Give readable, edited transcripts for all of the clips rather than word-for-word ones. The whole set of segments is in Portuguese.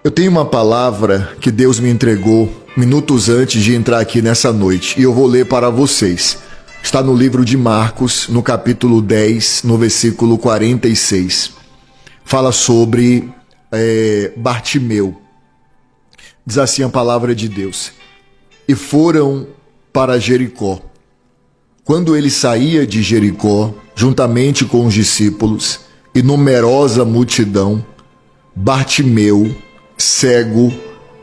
Eu tenho uma palavra que Deus me entregou minutos antes de entrar aqui nessa noite e eu vou ler para vocês. Está no livro de Marcos, no capítulo 10, no versículo 46. Fala sobre Bartimeu. Diz assim a palavra de Deus: e foram para Jericó. Quando ele saía de Jericó, juntamente com os discípulos e numerosa multidão, Bartimeu, cego,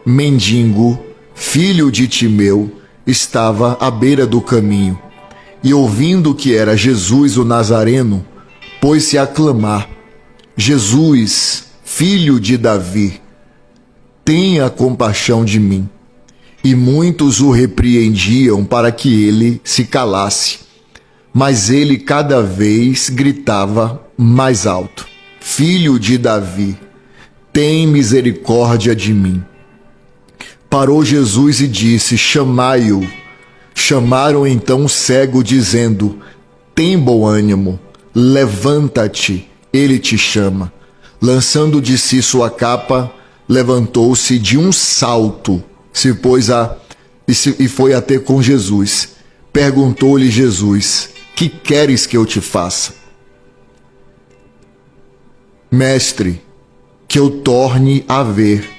mendigo, filho de Timeu, estava à beira do caminho, e ouvindo que era Jesus o Nazareno, pôs-se a clamar: Jesus, filho de Davi, tenha compaixão de mim. E muitos o repreendiam para que ele se calasse, mas ele cada vez gritava mais alto: Filho de Davi, tem misericórdia de mim. Parou Jesus e disse: chamai-o. Chamaram então o cego, dizendo: tem bom ânimo, levanta-te, ele te chama. Lançando de si sua capa, levantou-se de um salto, se pôs e foi até com Jesus. Perguntou-lhe Jesus: que queres que eu te faça? Mestre, que eu torne a ver.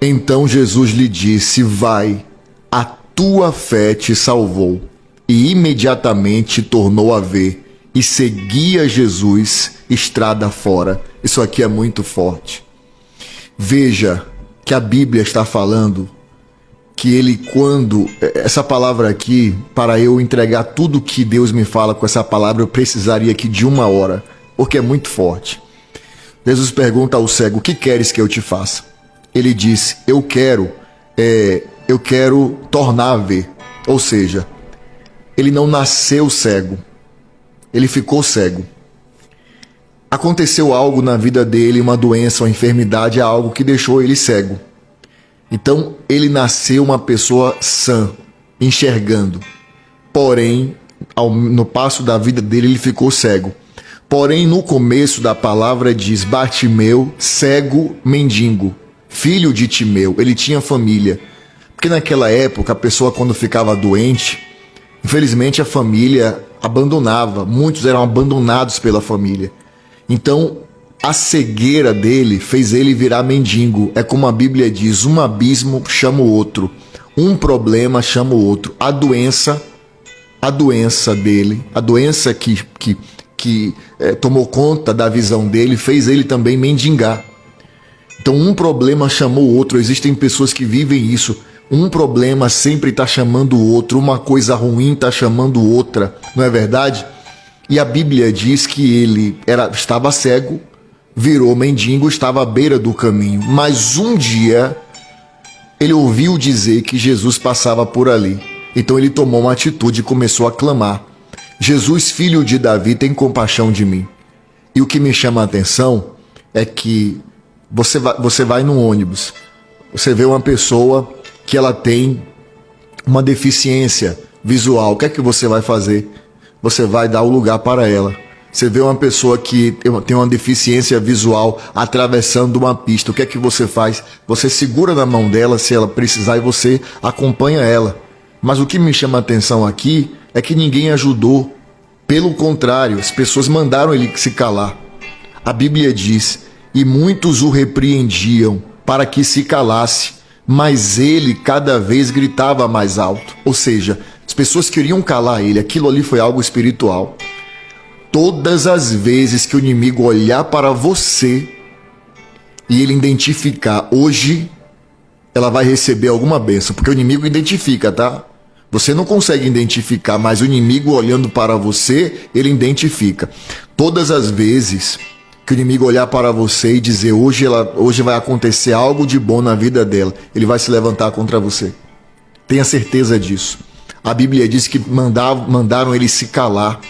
Então Jesus lhe disse: vai, a tua fé te salvou. E imediatamente tornou a ver e seguia Jesus estrada fora. Isso aqui é muito forte. Veja que a Bíblia está falando que ele, quando... Essa palavra aqui, para eu entregar tudo que Deus me fala com essa palavra, eu precisaria aqui de 1 hora, porque é muito forte. Jesus pergunta ao cego: o que queres que eu te faça? Ele disse: eu quero tornar a ver. Ou seja, ele não nasceu cego, ele ficou cego. Aconteceu algo na vida dele, uma doença, uma enfermidade, algo que deixou ele cego. Então, ele nasceu uma pessoa sã, enxergando. Porém, no passo da vida dele, ele ficou cego. Porém, no começo da palavra diz: Bartimeu, cego, mendigo, filho de Timeu. Ele tinha família. Porque naquela época, a pessoa quando ficava doente, infelizmente a família abandonava. Muitos eram abandonados pela família. Então, a cegueira dele fez ele virar mendigo. É como a Bíblia diz: um abismo chama o outro, um problema chama o outro. A doença dele, a doença que tomou conta da visão dele, fez ele também mendigar. Então, um problema chamou o outro. Existem pessoas que vivem isso. Um problema sempre está chamando o outro, uma coisa ruim está chamando outra, não é verdade? E a Bíblia diz que ele estava cego, virou mendigo, estava à beira do caminho. Mas um dia ele ouviu dizer que Jesus passava por ali. Então ele tomou uma atitude e começou a clamar: Jesus, filho de Davi, tem compaixão de mim. E o que me chama a atenção é que você vai no ônibus, você vê uma pessoa que ela tem uma deficiência visual. O que é que você vai fazer? Você vai dar o lugar para ela. Você vê uma pessoa que tem uma deficiência visual atravessando uma pista. O que é que você faz? Você segura na mão dela se ela precisar e você acompanha ela. Mas o que me chama a atenção aqui é que ninguém ajudou. Pelo contrário, as pessoas mandaram ele se calar. A Bíblia diz: e muitos o repreendiam para que se calasse, mas ele cada vez gritava mais alto. Ou seja, as pessoas queriam calar ele. Aquilo ali foi algo espiritual. Todas as vezes que o inimigo olhar para você e ele identificar: hoje ela vai receber alguma bênção, porque o inimigo identifica, tá? Você não consegue identificar, mas o inimigo olhando para você, ele identifica. Todas as vezes que o inimigo olhar para você e dizer: hoje vai acontecer algo de bom na vida dela, ele vai se levantar contra você. Tenha certeza disso. A Bíblia diz que mandaram ele se calar.